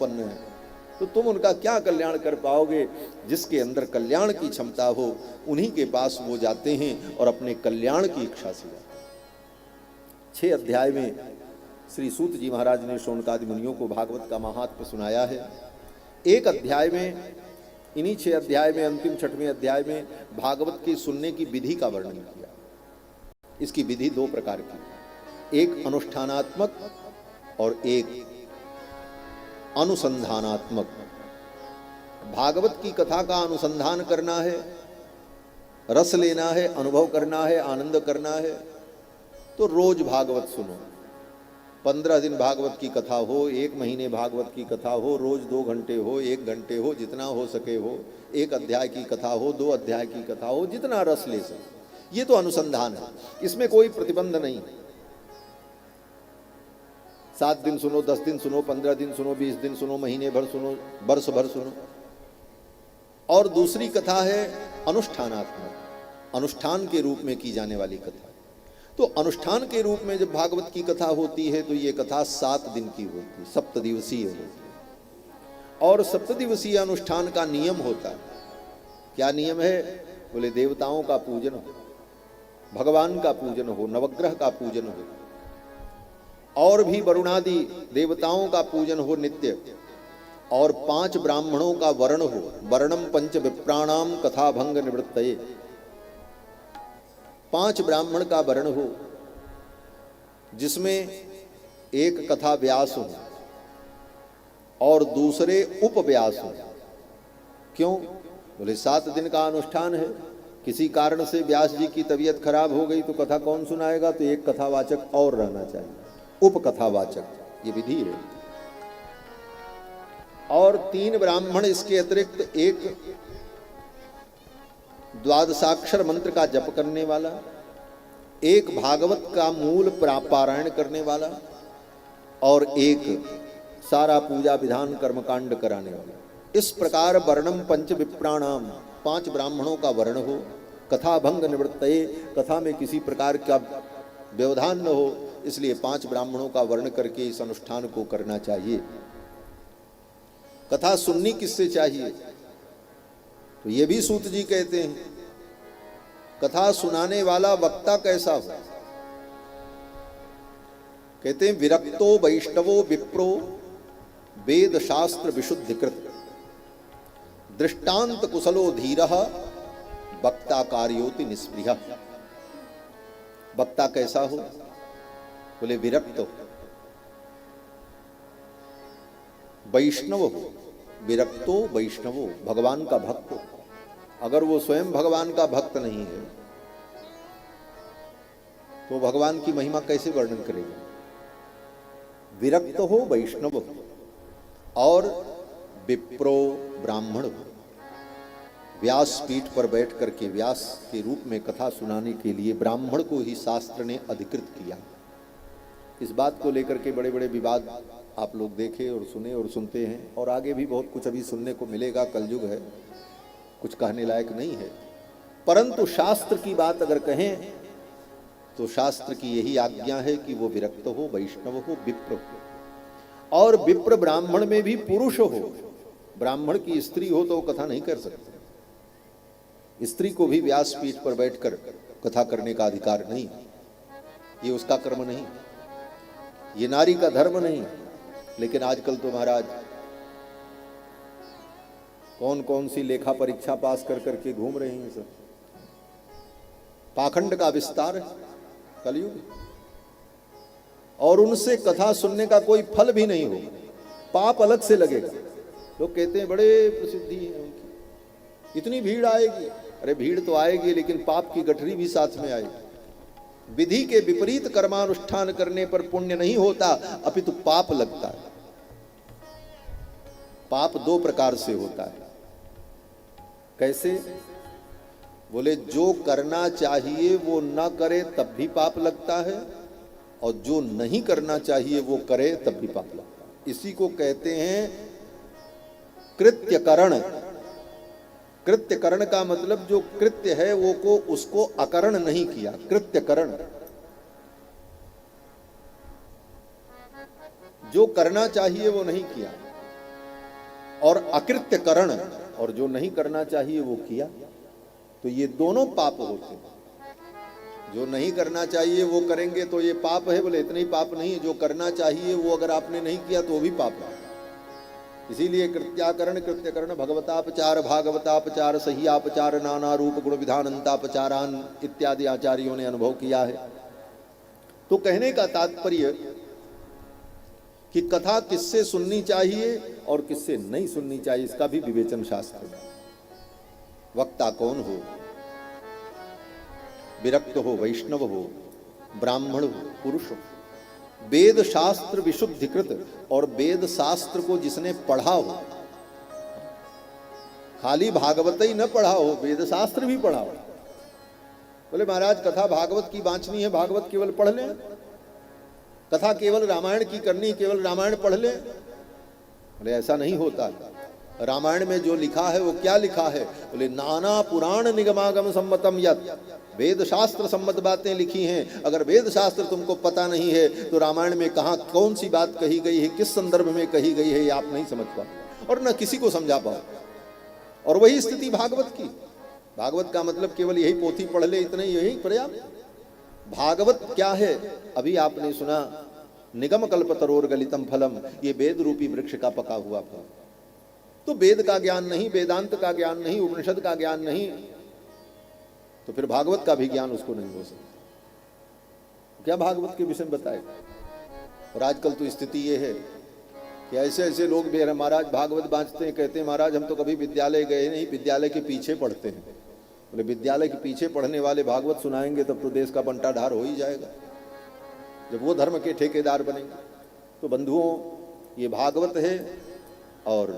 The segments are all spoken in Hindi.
संपन्न है, तो तुम उनका क्या कल्याण कर पाओगे? जिसके अंदर कल्याण की क्षमता हो उन्हीं के पास वो जाते हैं और अपने कल्याण की इच्छा से जाते हैं। 6 अध्याय में श्री सूत जी महाराज ने शौनकादि मुनियों को भागवत का महात्म्य सुनाया है। एक अध्याय में, इन्हीं 6 अध्याय में, अंतिम 6वें अध्याय में भागवत के सुनने की विधि का वर्णन किया। इसकी विधि 2 प्रकार की, एक अनुष्ठानात्मक और एक अनुसंधानात्मक। भागवत की कथा का अनुसंधान करना है, रस लेना है, अनुभव करना है, आनंद करना है, तो रोज भागवत सुनो। 15 दिन भागवत की कथा हो, 1 महीने भागवत की कथा हो, रोज 2 घंटे हो, 1 घंटे हो, जितना हो सके हो, 1 अध्याय की कथा हो, 2 अध्याय की कथा हो, जितना रस ले सके। ये तो अनुसंधान है, इसमें कोई प्रतिबंध नहीं। 7 दिन सुनो, 10 दिन सुनो, 15 दिन सुनो, 20 दिन सुनो, महीने भर सुनो, वर्ष भर सुनो। और दूसरी कथा है अनुष्ठानात्मक, अनुष्ठान के रूप में की जाने वाली कथा। तो अनुष्ठान के रूप में जब भागवत की कथा होती है तो ये कथा 7 दिन की होती है, 7 दिवसीय होती है। और 7 दिवसीय अनुष्ठान का नियम होता है। क्या नियम है? बोले देवताओं का पूजन हो, भगवान का पूजन हो, नवग्रह का पूजन हो, और भी वरुणादि देवताओं का पूजन हो नित्य, और 5 ब्राह्मणों का वर्ण हो। वर्णम 5 विप्राणाम कथा भंग निवृत्तये। 5 ब्राह्मण का वर्ण हो, जिसमें एक कथा व्यास हो और दूसरे उपव्यास हो। क्यों? बोले 7 दिन का अनुष्ठान है, किसी कारण से व्यास जी की तबीयत खराब हो गई तो कथा कौन सुनाएगा? तो एक कथावाचक और रहना चाहिए, उपकथावाचक, ये विधि है। और 3 ब्राह्मण इसके अतिरिक्त, एक द्वादशाक्षर मंत्र का जप करने वाला, एक भागवत का मूल पारायण करने वाला, और एक सारा पूजा विधान कर्मकांड कराने वाला। इस प्रकार वर्णम 5 विप्राणाम, 5 ब्राह्मणों का वर्ण हो, कथा भंग निवृत्तये, कथा में किसी प्रकार का व्यवधान न हो, इसलिए 5 ब्राह्मणों का वर्ण करके इस अनुष्ठान को करना चाहिए। कथा सुननी किससे चाहिए? तो ये भी सूत जी कहते हैं, कथा सुनाने वाला वक्ता कैसा हो? कहते हैं विरक्तो वैष्णवो विप्रो वेद शास्त्र विशुद्धिकृत दृष्टांत कुशलो धीरः वक्ता कार्योति निस्पृहः। वक्ता कैसा हो? बोले विरक्त हो, वैष्णव हो। विरक्तो वैष्णवो, भगवान का भक्त हो। अगर वो स्वयं भगवान का भक्त नहीं है तो भगवान की महिमा कैसे वर्णन करेगा? विरक्त हो, वैष्णव हो, और विप्रो ब्राह्मण हो। व्यास पीठ पर बैठ करके व्यास के रूप में कथा सुनाने के लिए ब्राह्मण को ही शास्त्र ने अधिकृत किया। इस बात को लेकर के बड़े बड़े विवाद आप लोग देखे और सुने और सुनते हैं, और आगे भी बहुत कुछ अभी सुनने को मिलेगा। कलयुग है, कुछ कहने लायक नहीं है। परंतु शास्त्र की बात अगर कहें तो शास्त्र की यही आज्ञा है कि वो विरक्त हो, वैष्णव हो, विप्र हो। और विप्र ब्राह्मण में भी पुरुष हो। ब्राह्मण की स्त्री हो तो वो कथा नहीं कर सकती। स्त्री को भी व्यास पीठ पर बैठकर कथा करने का अधिकार नहीं, ये उसका कर्म नहीं, ये नारी का धर्म नहीं। लेकिन आजकल तो महाराज कौन कौन सी लेखा परीक्षा पास कर करके घूम रहे हैं सब। पाखंड का विस्तार है कलयुग, और उनसे कथा सुनने का कोई फल भी नहीं होगा, पाप अलग से लगेगा। लोग कहते हैं बड़े प्रसिद्धि है उनकी, इतनी भीड़ आएगी। अरे भीड़ तो आएगी, लेकिन पाप की गठरी भी साथ में आएगी। विधि के विपरीत कर्मानुष्ठान करने पर पुण्य नहीं होता, अपितु पाप लगता है। पाप 2 प्रकार से होता है। कैसे? बोले जो करना चाहिए वो न करे तब भी पाप लगता है, और जो नहीं करना चाहिए वो करे तब भी पाप लगता है। इसी को कहते हैं कृत्यकरण। कृत्यकरण का मतलब जो कृत्य है वो को उसको अकरण नहीं किया, कृत्यकरण। जो करना चाहिए वो नहीं किया। और अकृत्य करण, और जो नहीं करना चाहिए वो किया, तो ये दोनों पाप होते हैं। जो नहीं करना चाहिए वो करेंगे तो ये पाप है, बोले इतना ही पाप नहीं, जो करना चाहिए वो अगर आपने नहीं किया तो भी पाप है। इसीलिए कृत्याकरण भगवतापचार भागवतापचार सहियापचार नाना रूप गुण विधानंतापचारान इत्यादि आचार्यों ने अनुभव किया है। तो कहने का तात्पर्य कि कथा किससे सुननी चाहिए और किससे नहीं सुननी चाहिए, इसका भी विवेचन शास्त्र है। वक्ता कौन हो, विरक्त हो, वैष्णव हो, ब्राह्मण हो, पुरुष हो, वेद शास्त्र विशुद्धिकृत, और वेद शास्त्र को जिसने पढ़ा हो, खाली भागवत ही न पढ़ा हो, वेद शास्त्र भी पढ़ा हो। बोले महाराज कथा भागवत की बांचनी है, भागवत केवल पढ़ लें, कथा केवल रामायण की करनी, केवल रामायण पढ़ लें। बोले ऐसा नहीं होता। रामायण में जो लिखा है वो क्या लिखा है? बोले नाना पुराण निगमागम सम्मतम यत्, वेद शास्त्र सम्मत बातें लिखी हैं। अगर वेद शास्त्र तुमको पता नहीं है तो रामायण में कहाँ कौन सी बात कही गई है, किस संदर्भ में कही गई है, ये आप नहीं समझ पाओ और न किसी को समझा पाओ। और वही स्थिति भागवत की। भागवत का मतलब केवल यही पोथी पढ़ ले, इतना ही, यही पर्याप्त। भागवत क्या है? अभी आपने सुना निगम कल्पतरोर गलितम फलम, ये वेद रूपी वृक्ष का पका हुआ फल। तो वेद का ज्ञान नहीं, वेदांत का ज्ञान नहीं, उपनिषद का ज्ञान नहीं, तो फिर भागवत का भी ज्ञान उसको नहीं हो सकता। क्या भागवत के विषय में बताएगा? और आजकल तो स्थिति ये है कि ऐसे ऐसे लोग भी हैं, महाराज भागवत बांचते हैं, कहते हैं महाराज हम तो कभी विद्यालय गए नहीं, विद्यालय के पीछे पढ़ते हैं। बोले विद्यालय के पीछे पढ़ने वाले भागवत सुनाएंगे तब तो देश का बंटाढार हो ही जाएगा, जब वो धर्म के ठेकेदार बनेंगे। तो बंधुओं, ये भागवत है और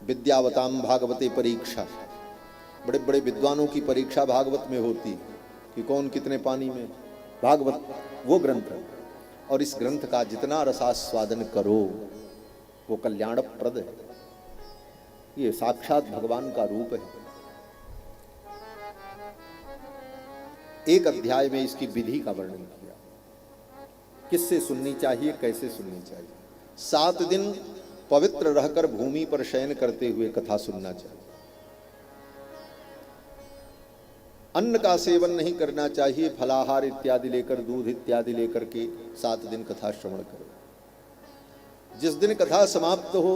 विद्यावताम भागवते परीक्षा, बड़े बड़े विद्वानों की परीक्षा भागवत में होती कि कौन कितने पानी में। भागवत वो ग्रंथ है, और इस ग्रंथ का जितना रसास्वादन करो वो कल्याणप्रद है। ये साक्षात भगवान का रूप है। एक अध्याय में इसकी विधि का वर्णन किया, किससे सुननी चाहिए, कैसे सुननी चाहिए। 7 दिन पवित्र रहकर भूमि पर शयन करते हुए कथा सुनना चाहिए। अन्न का सेवन नहीं करना चाहिए, फलाहार इत्यादि लेकर, दूध इत्यादि लेकर के 7 दिन कथा श्रवण करो। जिस दिन कथा समाप्त हो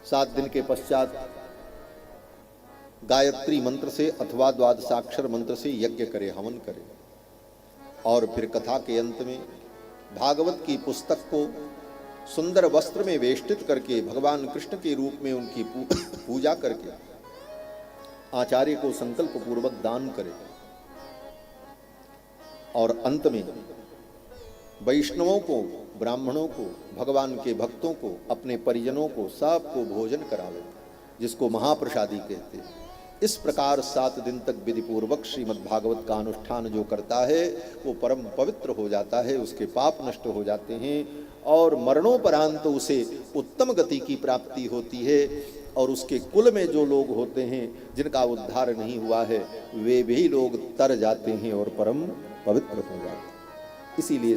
7 दिन के पश्चात गायत्री मंत्र से अथवा द्वादशाक्षर मंत्र से यज्ञ करे, हवन करे, और फिर कथा के अंत में भागवत की पुस्तक को सुंदर वस्त्र में वेष्टित करके भगवान कृष्ण के रूप में उनकी पूजा करके आचार्य को संकल्प पूर्वक दान करे, और अंत में वैष्णवों को, ब्राह्मणों को, भगवान के भक्तों को, अपने परिजनों को, सबको भोजन करावे, जिसको महाप्रसादी कहते हैं। इस प्रकार 7 दिन तक विधि पूर्वक श्रीमद् भागवत का अनुष्ठान जो करता है वो परम पवित्र हो जाता है, उसके पाप नष्ट हो जाते हैं, और मरणोपरांत उसे उत्तम गति की प्राप्ति होती है। और उसके कुल में जो लोग होते हैं जिनका उद्धार नहीं हुआ है, वे भी लोग तर जाते हैं और परम पवित्र हो जाते हैं। इसीलिए